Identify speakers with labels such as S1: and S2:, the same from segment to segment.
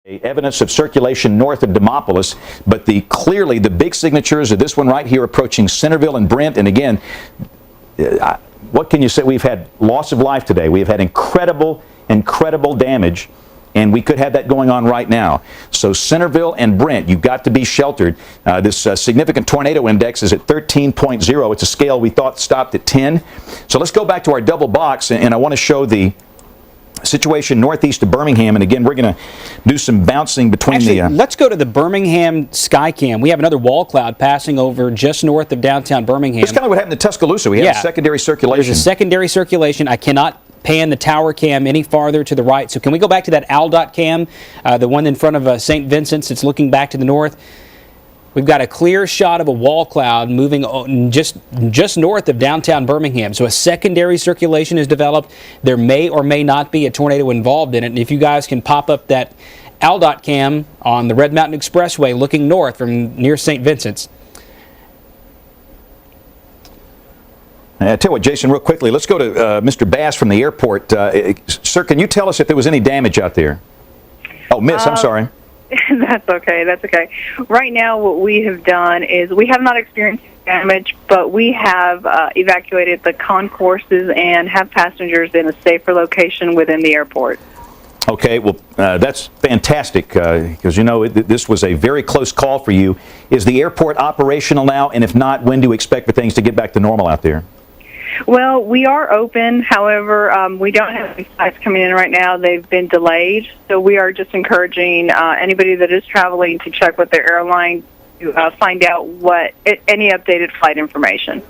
S1: Evidence of circulation north of Demopolis, but clearly the big signatures are this one right here approaching Centerville and Brent. And again, what can you say? We've had loss of life today. We've had incredible damage, and we could have that going on right now. So Centerville and Brent, you've got to be sheltered. This significant tornado index is at 13.0. It's a scale we thought stopped at 10. So let's go back to our double box, and I want to show the situation northeast of Birmingham, and again we're going to do some bouncing between
S2: let's go to the Birmingham sky cam. We have another wall cloud passing over just north of downtown Birmingham.
S1: That's kind of what happened to Tuscaloosa. We have a secondary circulation.
S2: There's a secondary circulation. I cannot pan the tower cam any farther to the right. So can we go back to that Aldot cam, the one in front of St. Vincent's? It's looking back to the north. We've got a clear shot of a wall cloud moving just north of downtown Birmingham. So a secondary circulation is developed. There may or may not be a tornado involved in it. And if you guys can pop up that Aldot cam on the Red Mountain Expressway looking north from near St. Vincent's.
S1: I tell you what, Jason, real quickly, let's go to Mr. Bass from the airport. Sir, can you tell us if there was any damage out there? Oh, Miss, I'm sorry.
S3: That's okay. That's okay. Right now, what we have done is we have not experienced damage, but we have evacuated the concourses and have passengers in a safer location within the airport.
S1: Okay, well, that's fantastic because, you know, this was a very close call for you. Is the airport operational now? And if not, when do you expect for things to get back to normal out there?
S3: Well, we are open. However, we don't have any flights coming in right now. They've been delayed. So we are just encouraging anybody that is traveling to check with their airline to find out any updated flight information.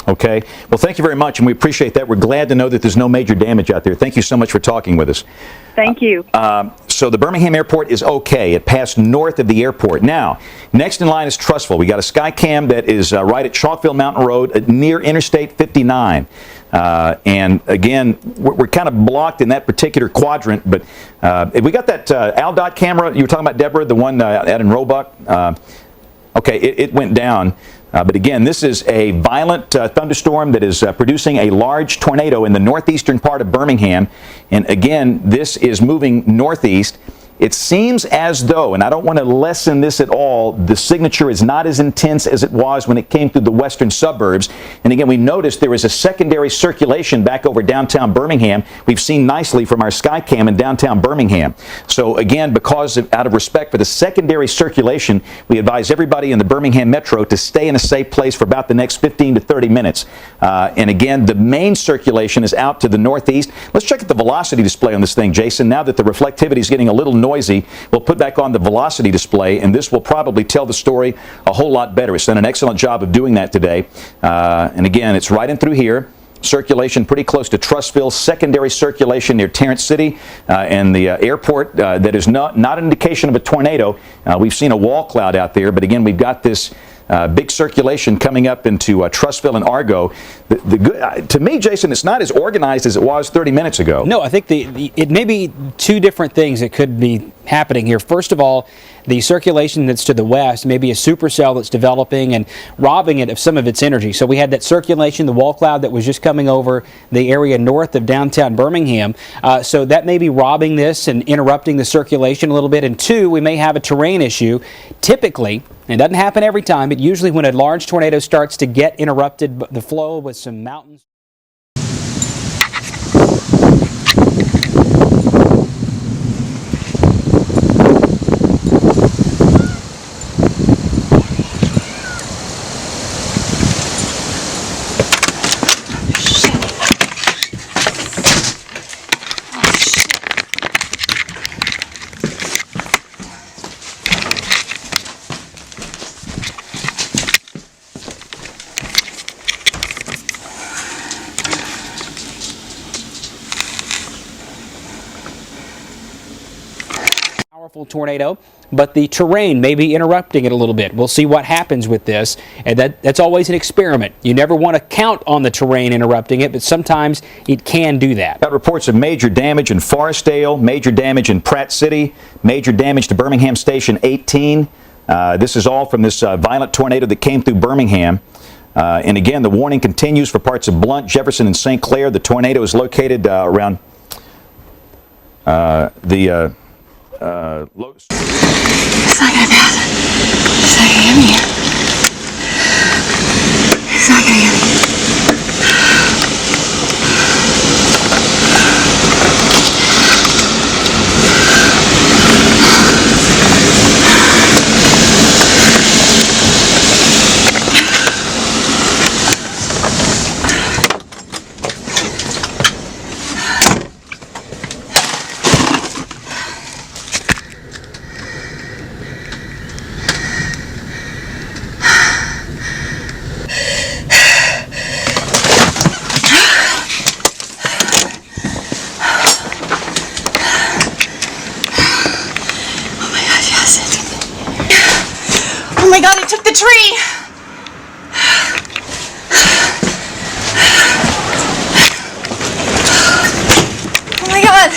S1: Okay. Well, thank you very much, and we appreciate that. We're glad to know that there's no major damage out there. Thank you so much for talking with us.
S3: Thank you.
S1: So the Birmingham airport is okay. It passed north of the airport. Now, next in line is Trussville. We got a sky cam that is right at Chalkville Mountain Road near Interstate 59. And again, we're kind of blocked in that particular quadrant, but we got that Aldot camera you were talking about, Deborah, the one out in Roebuck. Okay, it went down. But again, this is a violent thunderstorm that is producing a large tornado in the northeastern part of Birmingham. And again, this is moving northeast. It seems as though, and I don't want to lessen this at all, the signature is not as intense as it was when it came through the western suburbs. And again, we noticed there is a secondary circulation back over downtown Birmingham. We've seen nicely from our Skycam in downtown Birmingham. So again, out of respect for the secondary circulation, we advise everybody in the Birmingham Metro to stay in a safe place for about the next 15 to 30 minutes. And again, the main circulation is out to the northeast. Let's check out the velocity display on this thing, Jason. Now that the reflectivity is getting a little noisy, we'll put back on the velocity display, and this will probably tell the story a whole lot better. It's done an excellent job of doing that today. And again, it's right in through here. Circulation pretty close to Trussville, secondary circulation near Terrence City, and the airport that is not an indication of a tornado. We've seen a wall cloud out there, but again, we've got this big circulation coming up into Trussville and Argo. To me, Jason, it's not as organized as it was 30 minutes ago.
S2: No, I think it may be two different things that could be happening here. First of all, the circulation that's to the west may be a supercell that's developing and robbing it of some of its energy. So we had that circulation, the wall cloud that was just coming over the area north of downtown Birmingham. So that may be robbing this and interrupting the circulation a little bit. And two, we may have a terrain issue. Typically, it doesn't happen every time, but usually when a large tornado starts to get interrupted, the flow with some mountains. Powerful tornado, but the terrain may be interrupting it a little bit. We'll see what happens with this, and that's always an experiment. You never want to count on the terrain interrupting it, but sometimes it can do that.
S1: Got reports of major damage in Forestdale, major damage in Pratt City, major damage to Birmingham Station 18. This is all from this violent tornado that came through Birmingham. And again, the warning continues for parts of Blount, Jefferson, and St. Clair. The tornado is located around low.
S4: It's not gonna pass. It's not gonna get me. It's not gonna get me. Oh my god, it took the tree! Oh my god!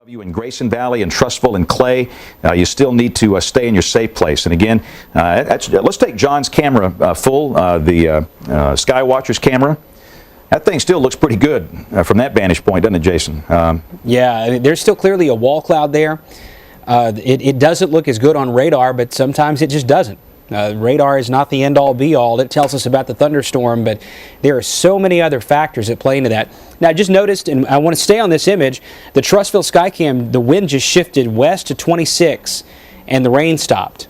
S1: You in Grayson Valley and Trustville and Clay, you still need to stay in your safe place. And again, let's take John's camera full, the Skywatcher's camera. That thing still looks pretty good from that vantage point, doesn't it, Jason?
S2: Yeah, I mean, there's still clearly a wall cloud there. It doesn't look as good on radar, but sometimes it just doesn't. Radar is not the end-all be-all. It tells us about the thunderstorm, but there are so many other factors that play into that. Now, I just noticed, and I want to stay on this image, the Trustville Skycam, the wind just shifted west to 26, and the rain stopped.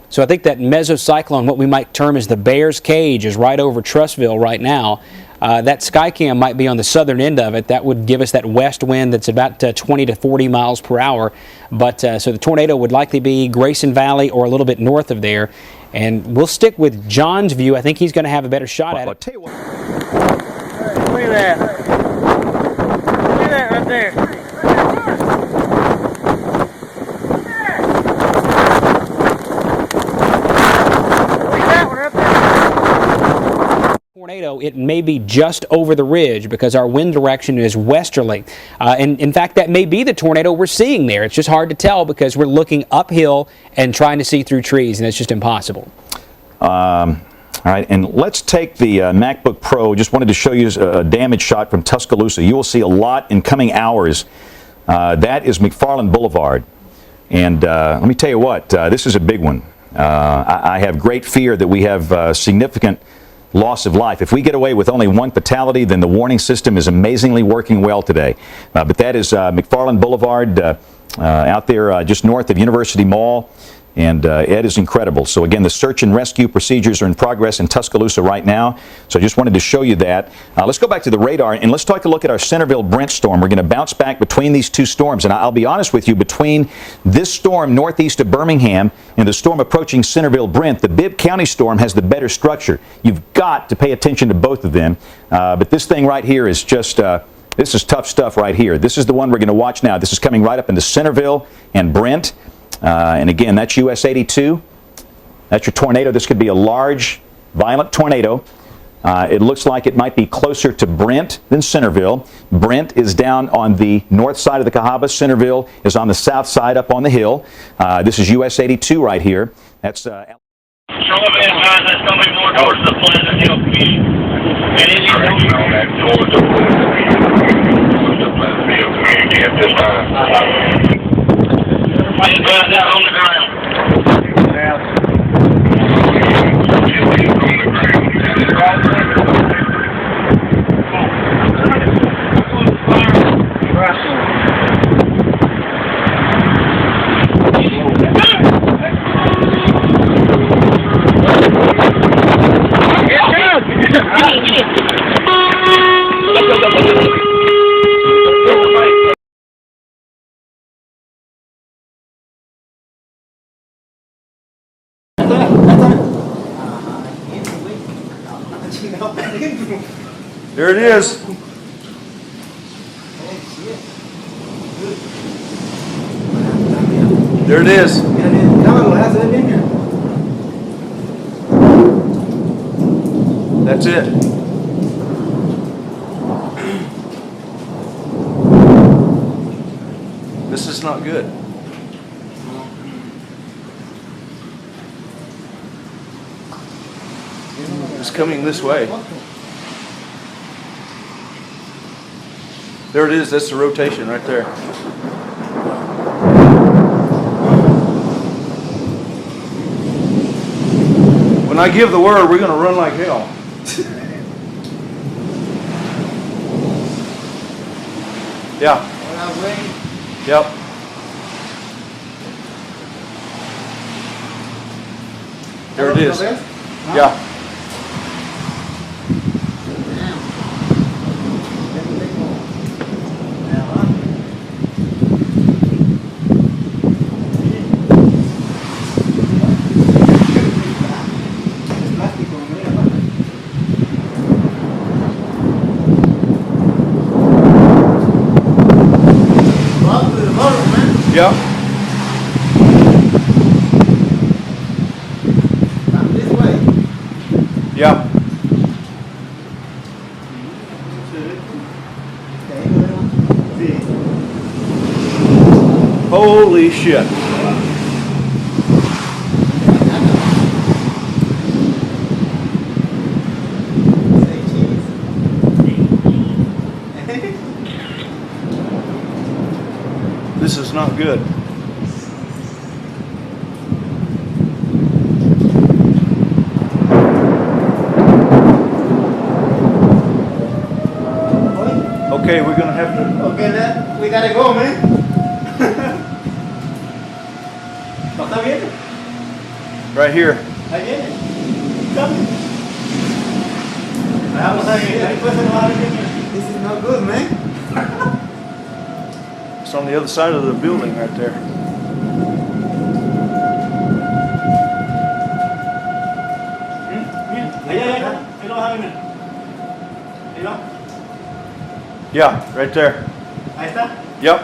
S2: So I think that mesocyclone, what we might term as the bear's cage, is right over Trustville right now. That Skycam might be on the southern end of it. That would give us that west wind that's about 20 to 40 miles per hour. But so the tornado would likely be Grayson Valley or a little bit north of there. And we'll stick with John's view. I think he's going to have a better shot at it.
S1: I'll tell you what.
S5: Look at that. Look at that right there.
S2: Tornado, it may be just over the ridge because our wind direction is westerly. And in fact, that may be the tornado we're seeing there. It's just hard to tell because we're looking uphill and trying to see through trees, and it's just impossible.
S1: All right, and let's take the MacBook Pro. Just wanted to show you a damage shot from Tuscaloosa. You will see a lot in coming hours. That is McFarland Boulevard. And let me tell you what, this is a big one. I have great fear that we have significant loss of life. If we get away with only one fatality, then the warning system is amazingly working well today. But that is McFarland Boulevard out there just north of University Mall. And it is incredible. So again, the search and rescue procedures are in progress in Tuscaloosa right now. So I just wanted to show you that. Let's go back to the radar and let's take a look at our Centerville-Brent storm. We're going to bounce back between these two storms. And I'll be honest with you, between this storm northeast of Birmingham and the storm approaching Centerville-Brent, the Bibb County storm has the better structure. You've got to pay attention to both of them. But this thing right here is just... this is tough stuff right here. This is the one we're going to watch now. This is coming right up into Centerville and Brent. And again, that's US 82. That's your tornado. This could be a large, violent tornado. It looks like it might be closer to Brent than Centerville. Brent is down on the north side of the Cahaba. Centerville is on the south side up on the hill. This is US 82 right here. That's... Show them advise that's coming more towards the Pleasant Hill community. And it is towards the Pleasant Hill community at this time. Everybody guys out on the ground.
S5: There it is. There it is. That's it. This is not good. It's coming this way. There it is. That's the rotation right there. When I give the word, we're going to run like hell. Yeah. Yep. There it is. Yeah. Yep.
S6: This way.
S5: Yeah. Holy shit. This is not good. Okay, we're gonna have to.
S6: Okay, we gotta go, man. ¿No está bien?
S5: Right here.
S6: Ahí viene. Come. Vamos a ir. Ahí puede ser más. This is not good, man.
S5: It's on the other side of the building right there. Yeah, right there.
S6: Ahí está.
S5: Yep.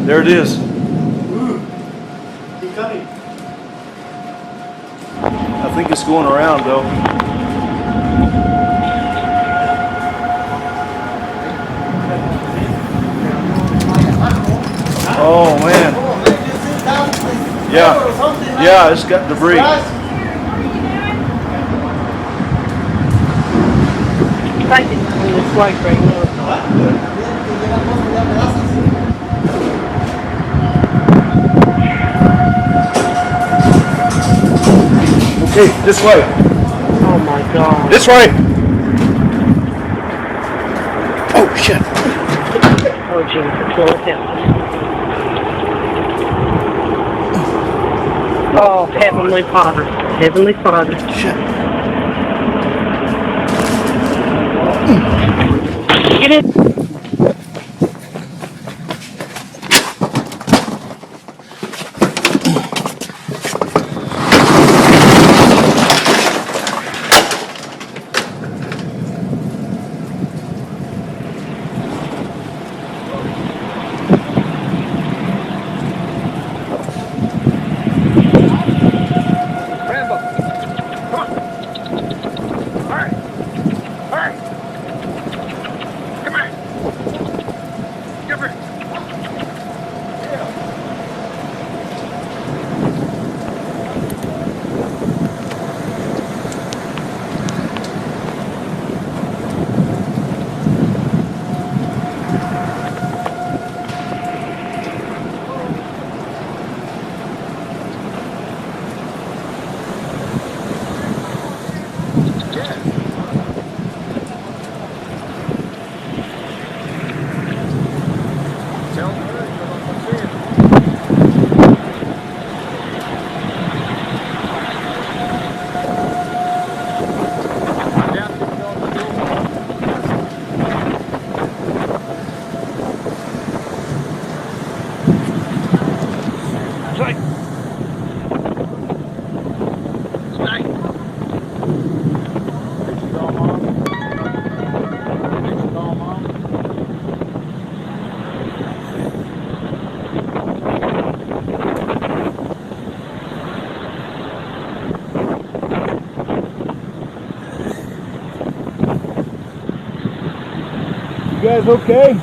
S5: There it is.
S6: Keep coming.
S5: I think it's going around though. Oh man. Yeah. Yeah, it's got debris.
S3: It's like right now.
S5: Okay, this way.
S3: Oh my God.
S5: This way. Oh shit.
S3: Oh Jesus, slow it down. Oh, Heavenly Father. Heavenly Father.
S5: Shit.
S3: Get it.
S5: guys okay?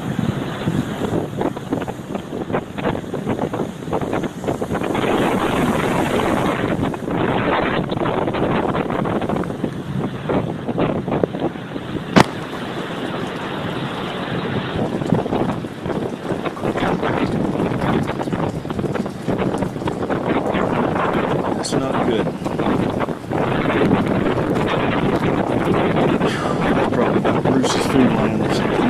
S7: That's not good. Probably got Bruce's food line or something.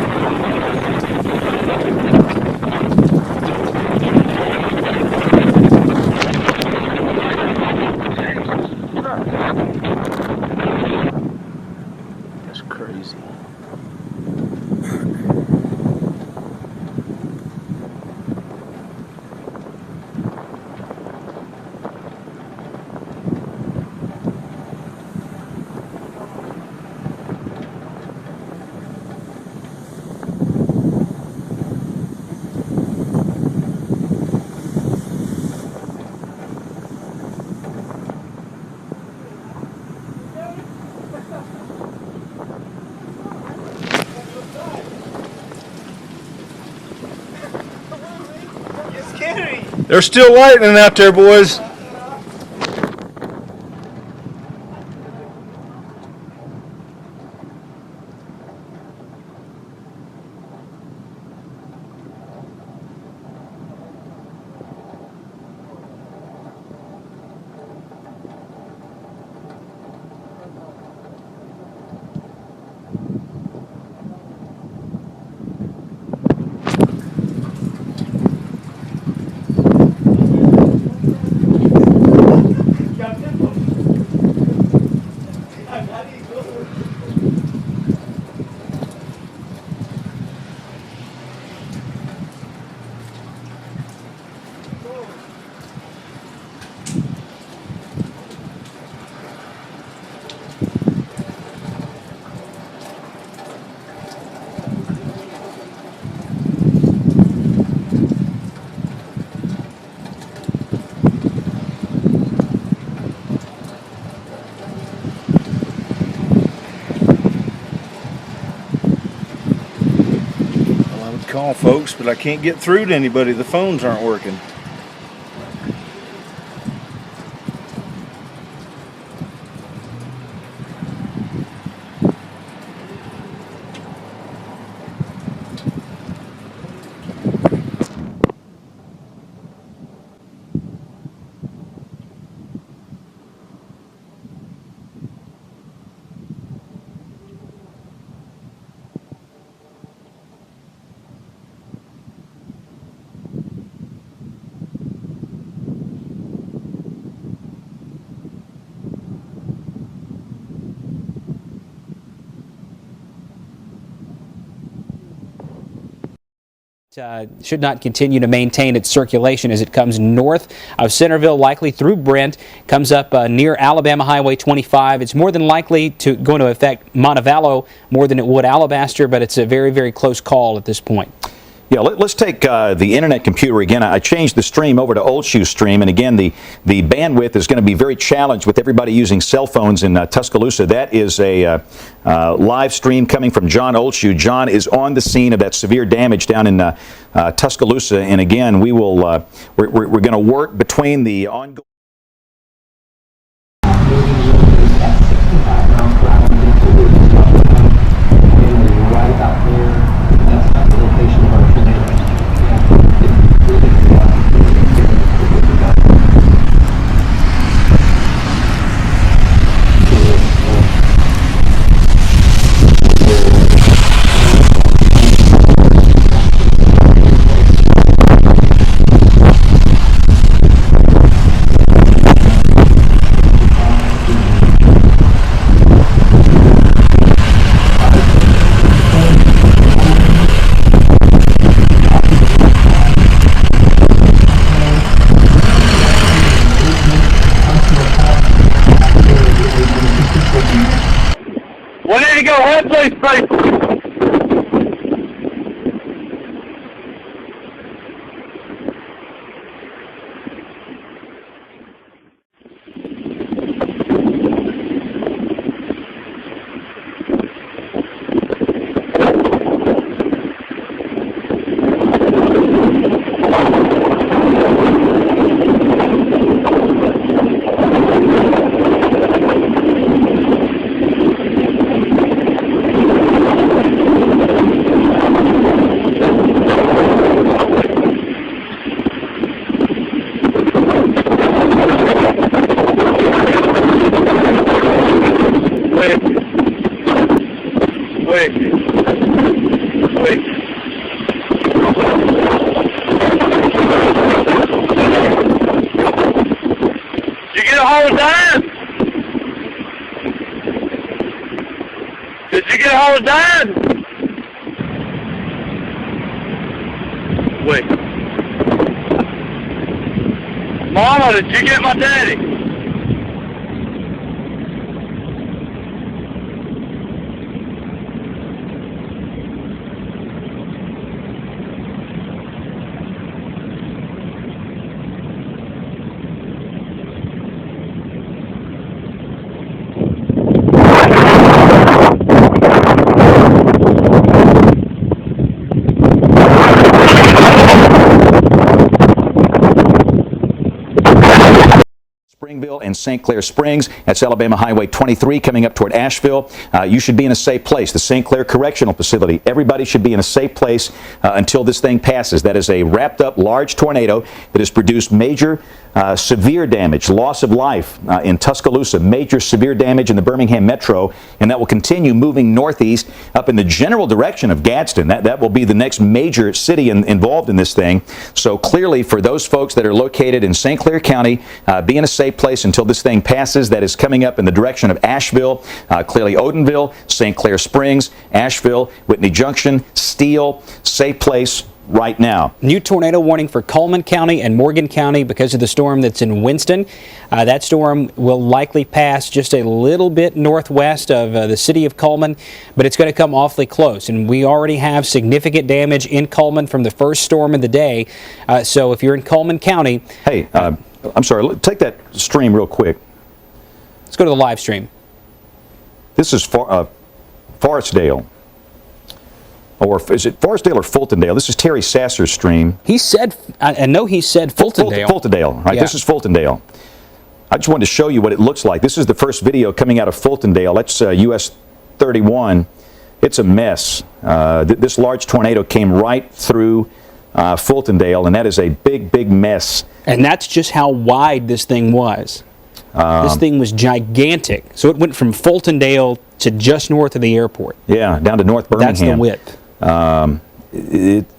S7: That's crazy. There's still lightning out there, boys. Call folks, but I can't get through to anybody. The phones aren't working.
S2: Should not continue to maintain its circulation as it comes north of Centerville, likely through Brent, comes up near Alabama Highway 25. It's more than likely going to affect Montevallo more than it would Alabaster, but it's a very, very close call at this point.
S1: Yeah, let's take the internet computer again. I changed the stream over to Old Shoe Stream, and again, the bandwidth is going to be very challenged with everybody using cell phones in Tuscaloosa. That is a live stream coming from John Oldshoe. John is on the scene of that severe damage down in Tuscaloosa, and again, we're going to work between the ongoing.
S5: We need to go ahead, please, please. Quick. Quick. Did you get a hold of Dan? Did you get a hold of Dan? Wait. Mama, did you get my daddy?
S1: Springville and St. Clair Springs. That's Alabama Highway 23 coming up toward Asheville. You should be in a safe place. The St. Clair Correctional Facility. Everybody should be in a safe place until this thing passes. That is a wrapped up large tornado that has produced major severe damage, loss of life in Tuscaloosa, major severe damage in the Birmingham metro, and that will continue moving northeast up in the general direction of Gadsden. That will be the next major city involved in this thing. So clearly for those folks that are located in St. Clair County, be in a safe place until this thing passes. That is coming up in the direction of Asheville, clearly Odenville, St. Clair Springs, Asheville, Whitney Junction, Steele, safe place right now.
S2: New tornado warning for Coleman County and Morgan County because of the storm that's in Winston. That storm will likely pass just a little bit northwest of the city of Coleman, but it's going to come awfully close. And we already have significant damage in Coleman from the first storm of the day. So if you're in Coleman County...
S1: Hey, I'm sorry, take that stream real quick.
S2: Let's go to the live stream.
S1: This is Forestdale. Or is it Forestdale or Fultondale? This is Terry Sasser's stream.
S2: He said, I know he said Fultondale.
S1: Fultondale, right?
S2: Yeah.
S1: This is Fultondale. I just wanted to show you what it looks like. This is the first video coming out of Fultondale. That's US 31. It's a mess. This large tornado came right through Fultondale, and that is a big, big mess.
S2: And that's just how wide this thing was. This thing was gigantic. So it went from Fultondale to just north of the airport.
S1: Yeah, down to North Birmingham.
S2: That's the width.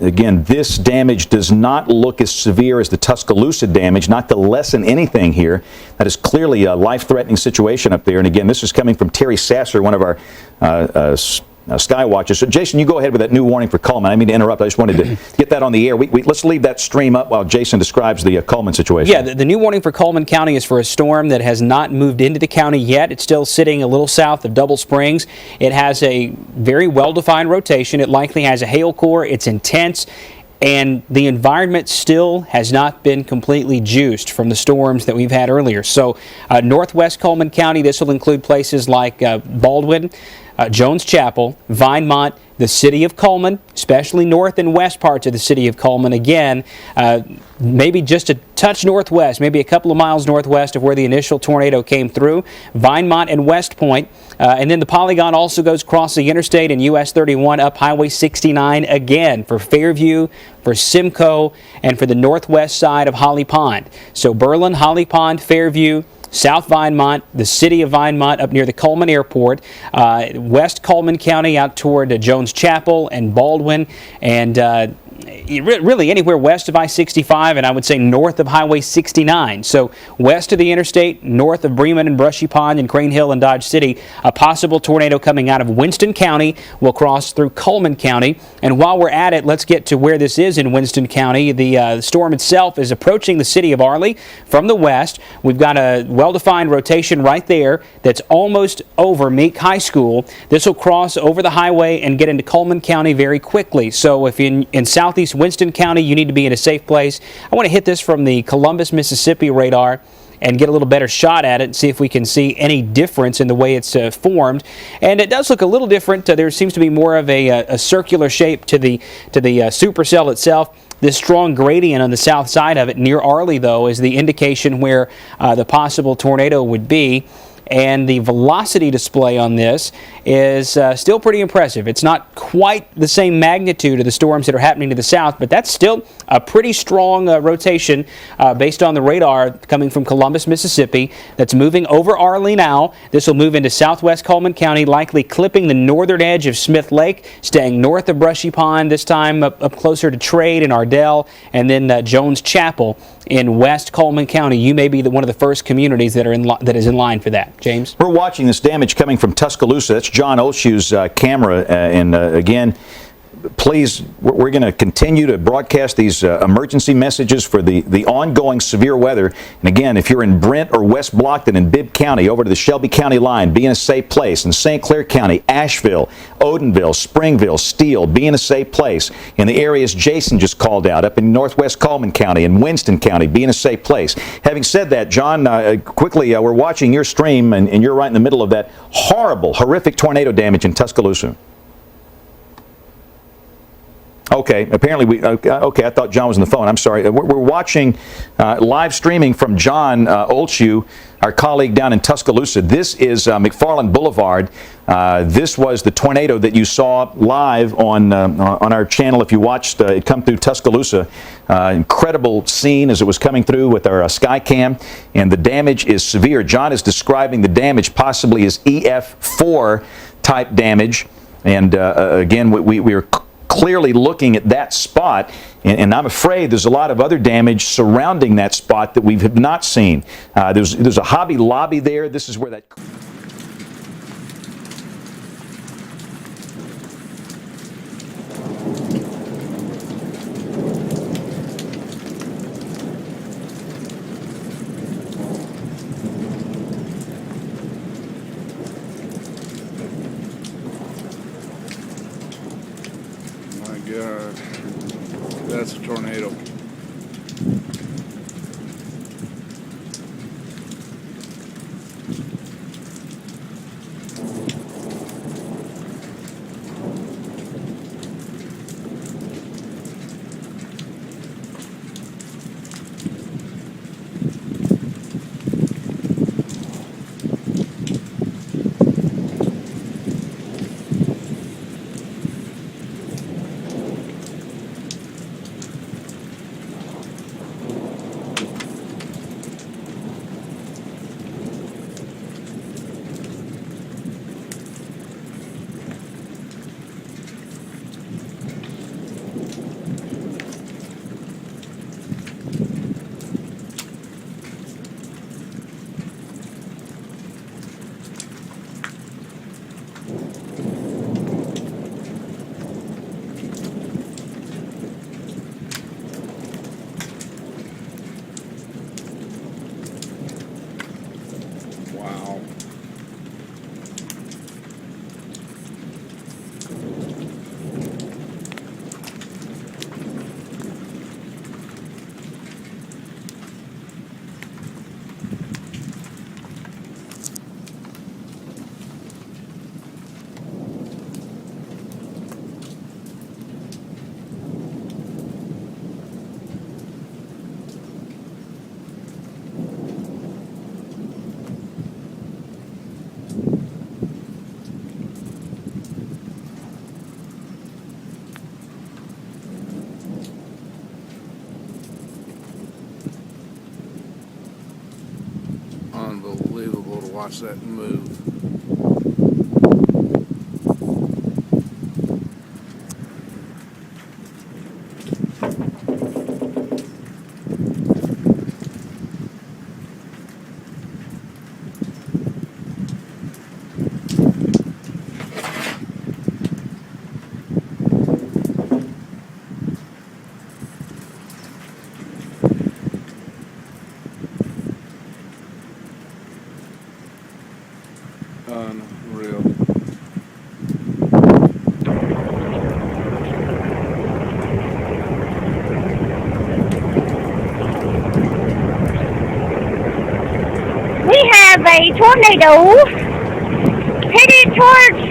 S1: Again, this damage does not look as severe as the Tuscaloosa damage, not to lessen anything here. That is clearly a life-threatening situation up there. And again, this is coming from Terry Sasser, one of our sky watchers. So Jason, you go ahead with that new warning for Coleman. I mean to interrupt. I just wanted to get that on the air. Let's leave that stream up while Jason describes the Coleman situation.
S2: Yeah, the new warning for Coleman County is for a storm that has not moved into the county yet. It's still sitting a little south of Double Springs. It has a very well-defined rotation. It likely has a hail core. It's intense. And the environment still has not been completely juiced from the storms that we've had earlier. So northwest Coleman County, this will include places like Baldwin, Jones Chapel, Vinemont, the city of Coleman, especially north and west parts of the city of Coleman. Again, maybe just a touch northwest, maybe a couple of miles northwest of where the initial tornado came through, Vinemont and West Point. And then the polygon also goes across the interstate in US 31 up Highway 69 again for Fairview, for Simcoe, and for the northwest side of Holly Pond. So Berlin, Holly Pond, Fairview, South Vinemont, the city of Vinemont up near the Coleman Airport, West Coleman County out toward Jones Chapel and Baldwin, and really anywhere west of I-65 and I would say north of Highway 69. So west of the interstate, north of Bremen and Brushy Pond and Crane Hill and Dodge City, a possible tornado coming out of Winston County will cross through Coleman County. And while we're at it, let's get to where this is in Winston County. The storm itself is approaching the city of Arley from the west. We've got a well-defined rotation right there that's almost over Meek High School. This will cross over the highway and get into Coleman County very quickly. So if in southeast Winston County, you need to be in a safe place. I want to hit this from the Columbus, Mississippi radar and get a little better shot at it and see if we can see any difference in the way it's formed. And it does look a little different. There seems to be more of a circular shape to the supercell itself. This strong gradient on the south side of it near Arley, though, is the indication where the possible tornado would be. and the velocity display on this is still pretty impressive. It's not quite the same magnitude of the storms that are happening to the south, but that's still a pretty strong rotation based on the radar coming from Columbus, Mississippi, that's moving over Arlene now. This will move into southwest Coleman County, likely clipping the northern edge of Smith Lake, staying north of Brushy Pond, this time up closer to Trade and Ardell, and then Jones Chapel in West Coleman County. You may be one of the first communities that is in line for that. James?
S1: We're watching this damage coming from Tuscaloosa. That's John Olshue's camera. And again, please, we're going to continue to broadcast these emergency messages for the ongoing severe weather. And again, if you're in Brent or West Blockton in Bibb County, over to the Shelby County line, be in a safe place. In St. Clair County, Asheville, Odenville, Springville, Steele, be in a safe place. In the areas Jason just called out, up in northwest Coleman County and Winston County, be in a safe place. Having said that, John, quickly, we're watching your stream, and you're right in the middle of that horrible, horrific tornado damage in Tuscaloosa. Okay, apparently okay, I thought John was on the phone. I'm sorry. We're watching live streaming from John Olshue, our colleague down in Tuscaloosa. This is McFarland Boulevard. This was the tornado that you saw live on our channel if you watched it come through Tuscaloosa. Incredible scene as it was coming through with our Skycam, and the damage is severe. John is describing the damage possibly as EF5 type damage, and again, we're clearly looking at that spot, and I'm afraid there's a lot of other damage surrounding that spot that we have not seen. There's a Hobby Lobby there. This is where that...
S7: God, that's a tornado. Unbelievable to watch that move. Unreal.
S8: We have a tornado headed towards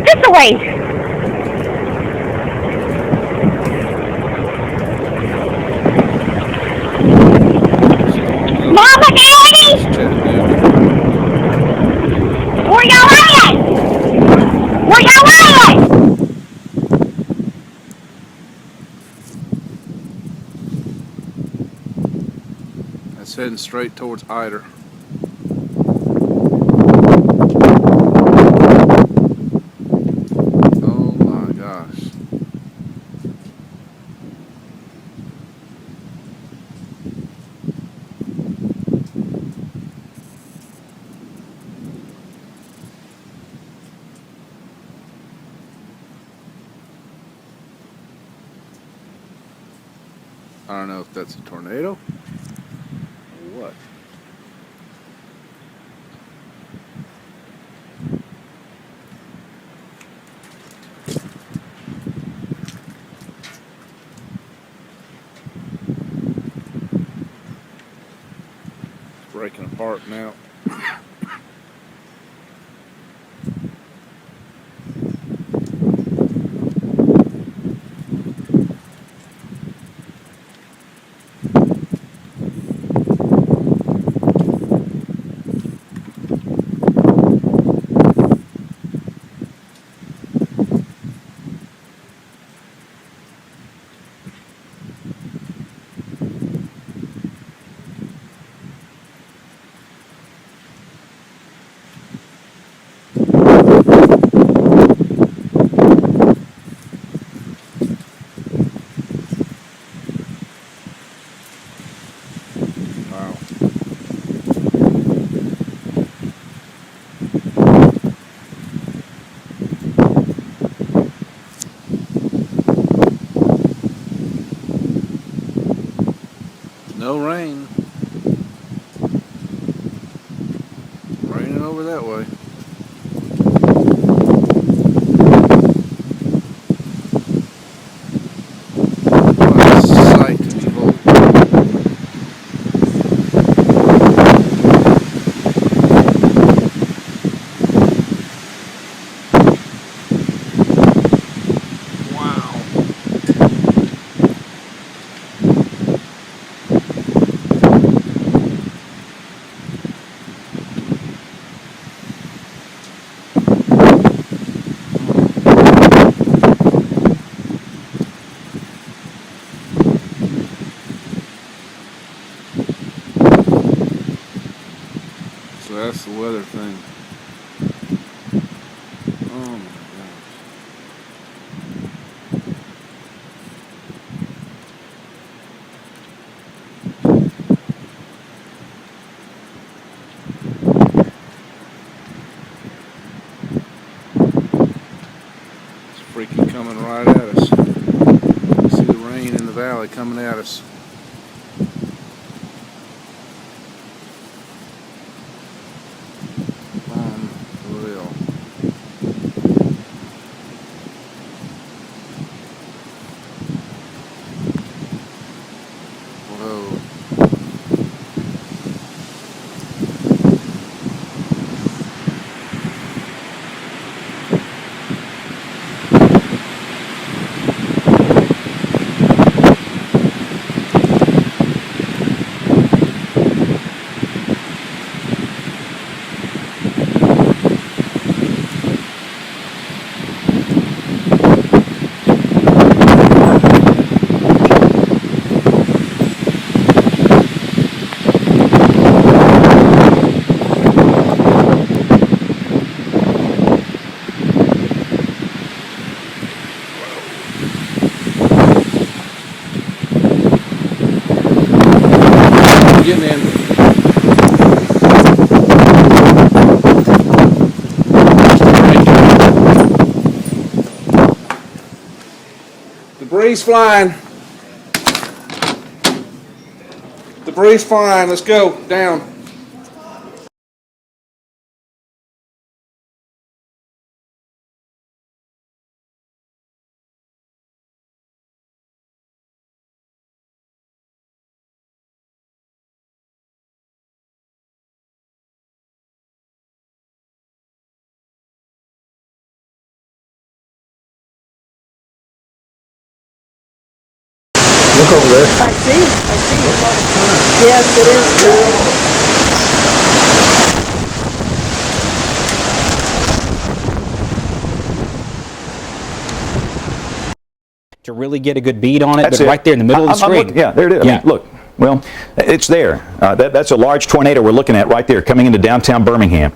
S8: this way. Mama, Daddy!
S7: heading straight towards Ider. Oh my gosh. I don't know if that's a tornado or what. It's breaking apart now. Wow. No rain. Raining over that way. What a sight to behold. So that's the weather thing. Oh my gosh. It's freaking coming right at us. See the rain in the valley coming at us. Unreal. Whoa. Getting in. Debris flying. Debris flying. Let's go down.
S6: Look over there.
S9: I see. Yes, it is cool.
S2: To really get a good bead on it,
S1: That's
S2: but
S1: it.
S2: right there in the middle of the
S1: I'm
S2: screen.
S1: looking, yeah, there it is. I
S2: Yeah.
S1: mean, look, Well, it's there. That's a large tornado we're looking at right there coming into downtown Birmingham.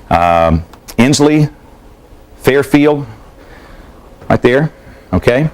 S1: Inslee, Fairfield, right there, okay?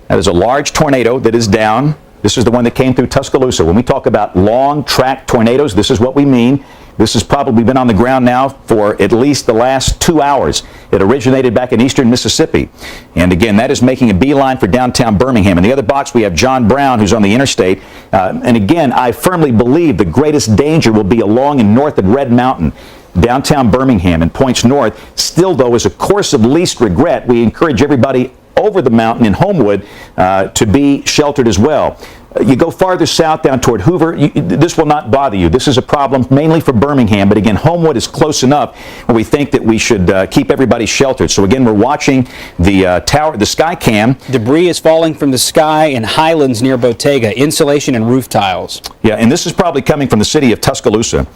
S1: That is a large tornado that is down. This is the one that came through Tuscaloosa. When we talk about long track tornadoes, this is what we mean. This has probably been on the ground now for at least the last 2 hours. It originated back in eastern Mississippi. And again, that is making a beeline for downtown Birmingham. In the other box, we have John Brown, who's on the interstate. And again, I firmly believe the greatest danger will be along and north of Red Mountain, downtown Birmingham, and points north. Still, though, as a course of least regret, we encourage everybody over the mountain in Homewood to be sheltered as well. You go farther south down toward Hoover, this will not bother you. This is a problem mainly for Birmingham, but again, Homewood is close enough where we think that we should keep everybody sheltered. So again, we're watching the sky cam.
S2: Debris is falling from the sky in Highlands near Bottega, insulation and roof tiles.
S1: Yeah, and this is probably coming from the city of Tuscaloosa.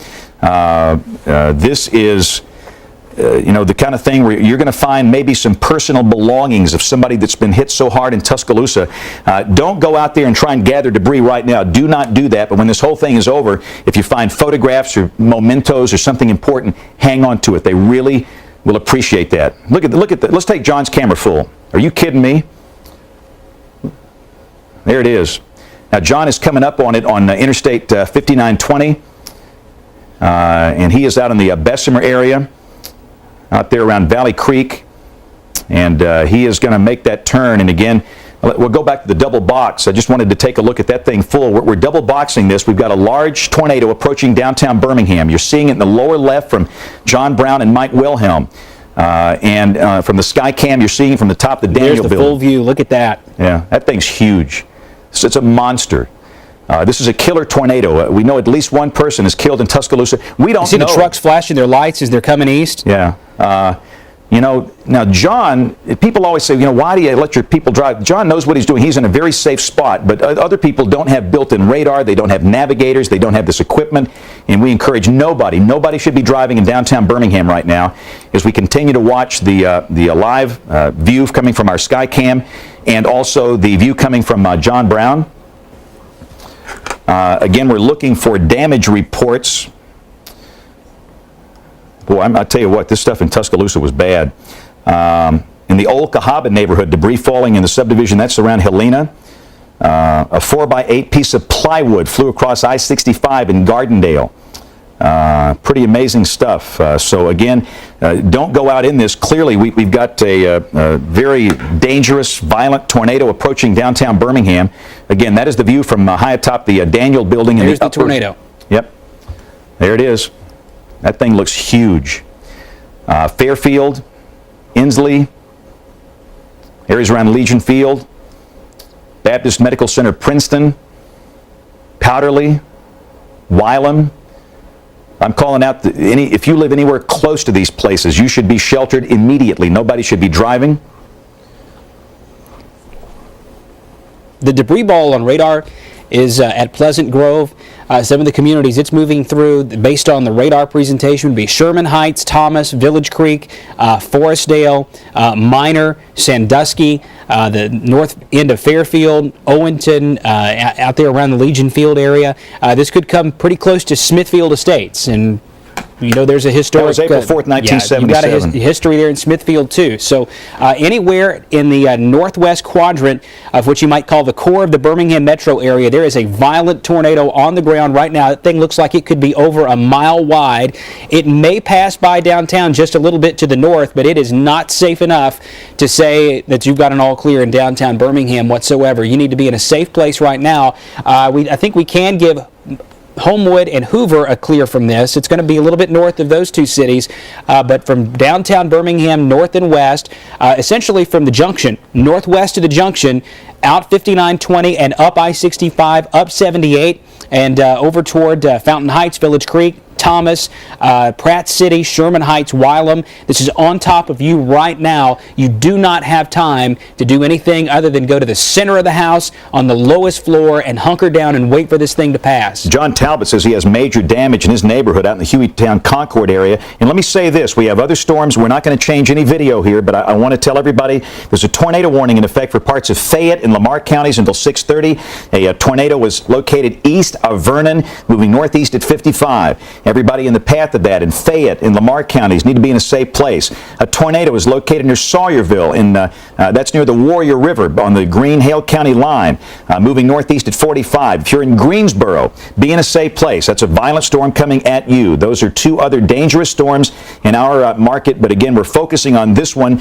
S1: This is the kind of thing where you're going to find maybe some personal belongings of somebody that's been hit so hard in Tuscaloosa. Don't go out there and try and gather debris right now. Do not do that. But when this whole thing is over, if you find photographs or mementos or something important, hang on to it. They really will appreciate that. Look at that. Let's take John's camera full. Are you kidding me? There it is. Now John is coming up on it on Interstate 5920, and he is out in the Bessemer area, out there around Valley Creek, and he is going to make that turn. And again, we'll go back to the double box. I just wanted to take a look at that thing full. We're double boxing this. We've got a large tornado approaching downtown Birmingham. You're seeing it in the lower left from John Brown and Mike Wilhelm. And from the sky cam, you're seeing from the top the Daniel
S2: building.
S1: There's the
S2: full view. Look at that.
S1: Yeah, that thing's huge. It's a monster. This is a killer tornado. We know at least one person is killed in Tuscaloosa. We don't know.
S2: You see the trucks flashing their lights as they're coming east?
S1: Yeah. Now John, people always say, why do you let your people drive? John knows what he's doing. He's in a very safe spot, but other people don't have built-in radar. They don't have navigators. They don't have this equipment, and we encourage nobody should be driving in downtown Birmingham right now as we continue to watch the live view coming from our sky cam and also the view coming from John Brown. Again, we're looking for damage reports. Boy, I tell you what, this stuff in Tuscaloosa was bad. In the Old Cahaba neighborhood, debris falling in the subdivision, that's around Helena. A 4x8 piece of plywood flew across I-65 in Gardendale. Pretty amazing stuff. So again, don't go out in this. Clearly, we've got a very dangerous, violent tornado approaching downtown Birmingham. Again, that is the view from high atop the Daniel building.
S2: There's the tornado.
S1: Yep. There it is. That thing looks huge. Fairfield, Inslee, areas around Legion Field, Baptist Medical Center, Princeton, Powderly, Wylam. I'm calling out, if you live anywhere close to these places, you should be sheltered immediately. Nobody should be driving.
S2: The debris ball on radar is at Pleasant Grove. Some of the communities it's moving through, based on the radar presentation, would be Sherman Heights, Thomas, Village Creek, Forestdale, Minor, Sandusky, the north end of Fairfield, Owenton, out there around the Legion Field area. This could come pretty close to Smithfield Estates, and there's a historic... That
S1: was April 4th, 1977.
S2: Yeah, you've got a history there in Smithfield, too. So anywhere in the northwest quadrant of what you might call the core of the Birmingham metro area, there is a violent tornado on the ground right now. That thing looks like it could be over a mile wide. It may pass by downtown just a little bit to the north, but it is not safe enough to say that you've got an all clear in downtown Birmingham whatsoever. You need to be in a safe place right now. I think we can give Homewood and Hoover a clear from this. It's going to be a little bit north of those two cities, but from downtown Birmingham, north and west, essentially from the junction, northwest of the junction, out 5920 and up I-65, up 78, and over toward Fountain Heights, Village Creek, Thomas, Pratt City, Sherman Heights, Wylam. This is on top of you right now. You do not have time to do anything other than go to the center of the house on the lowest floor and hunker down and wait for this thing to pass.
S1: John Talbot says he has major damage in his neighborhood out in the Hueytown Concord area. And let me say this, we have other storms. We're not going to change any video here, but I want to tell everybody there's a tornado warning in effect for parts of Fayette and Lamar counties until 6:30. A tornado was located east of Vernon, moving northeast at 55. Everybody in the path of that in Fayette and Lamar counties need to be in a safe place. A tornado is located near Sawyerville, that's near the Warrior River on the Green-Hale County line, moving northeast at 45. If you're in Greensboro, be in a safe place. That's a violent storm coming at you. Those are two other dangerous storms in our market, but again, we're focusing on this one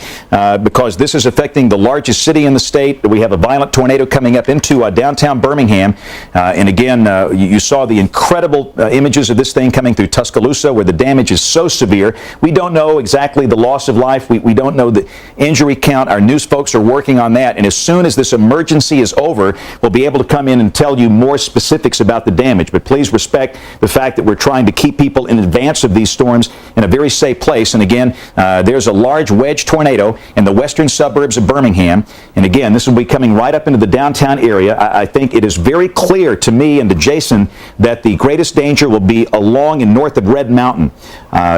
S1: because this is affecting the largest city in the state. We have a violent tornado coming up into downtown Birmingham, and again, you saw the incredible images of this thing coming through Tuscaloosa where the damage is so severe. We don't know exactly the loss of life. We don't know the injury count. Our news folks are working on that, and as soon as this emergency is over, we'll be able to come in and tell you more specifics about the damage. But please respect the fact that we're trying to keep people in advance of these storms in a very safe place. And again, there's a large wedge tornado in the western suburbs of Birmingham, and again, this will be coming right up into the downtown area. I think it is very clear to me and to Jason that the greatest danger will be along and north of Red Mountain.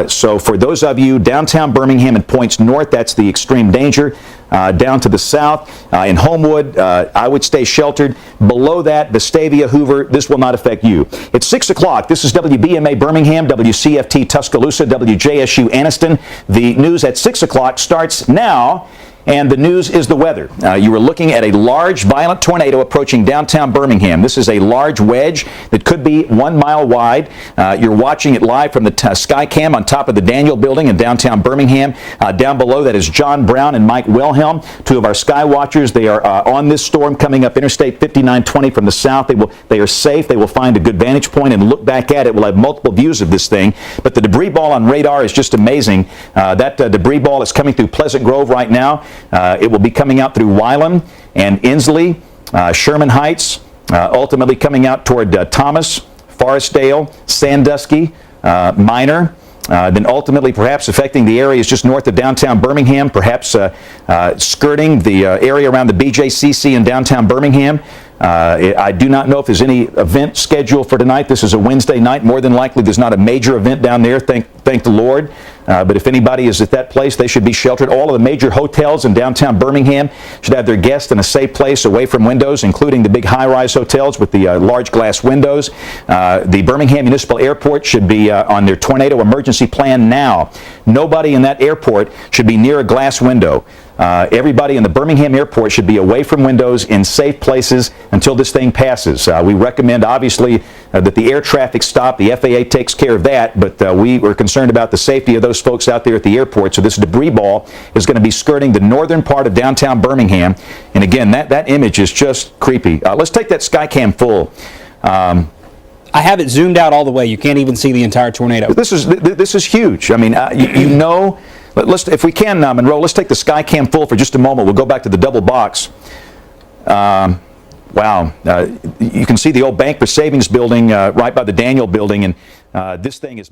S1: So for those of you downtown Birmingham and points north, that's the extreme danger. Down to the south, in Homewood, I would stay sheltered. Below that, Vestavia, Hoover, this will not affect you. It's 6 o'clock. This is WBMA Birmingham, WCFT Tuscaloosa, WJSU Anniston. The news at 6 o'clock starts now. And the news is the weather. You are looking at a large, violent tornado approaching downtown Birmingham. This is a large wedge that could be 1 mile wide. You're watching it live from the sky cam on top of the Daniel Building in downtown Birmingham. Down below that is John Brown and Mike Wilhelm, two of our sky watchers. They are on this storm coming up Interstate 5920 from the south. They are safe. They will find a good vantage point and look back at it. We'll have multiple views of this thing. But the debris ball on radar is just amazing. That debris ball is coming through Pleasant Grove right now. It will be coming out through Wylam and Inslee, Sherman Heights, ultimately coming out toward Thomas, Forestdale, Sandusky, Minor, then ultimately perhaps affecting the areas just north of downtown Birmingham, perhaps skirting the area around the BJCC in downtown Birmingham. I do not know if there's any event scheduled for tonight. This is a Wednesday night. More than likely there's not a major event down there, thank the Lord. But if anybody is at that place, they should be sheltered. All of the major hotels in downtown Birmingham should have their guests in a safe place away from windows, including the big high-rise hotels with the large glass windows. The Birmingham Municipal Airport should be on their tornado emergency plan now. Nobody in that airport should be near a glass window. Everybody in the Birmingham airport should be away from windows in safe places until this thing passes. We recommend, obviously, that the air traffic stop. The FAA takes care of that, but we were concerned about the safety of those folks out there at the airport. So this debris ball is going to be skirting the northern part of downtown Birmingham. And again, that image is just creepy. Let's take that Skycam full.
S2: I have it zoomed out all the way. You can't even see the entire tornado.
S1: This is huge. I mean, you know. If we can, Monroe, let's take the Skycam full for just a moment. We'll go back to the double box. Wow. You can see the old Bank for Savings building right by the Daniel Building, and this thing is...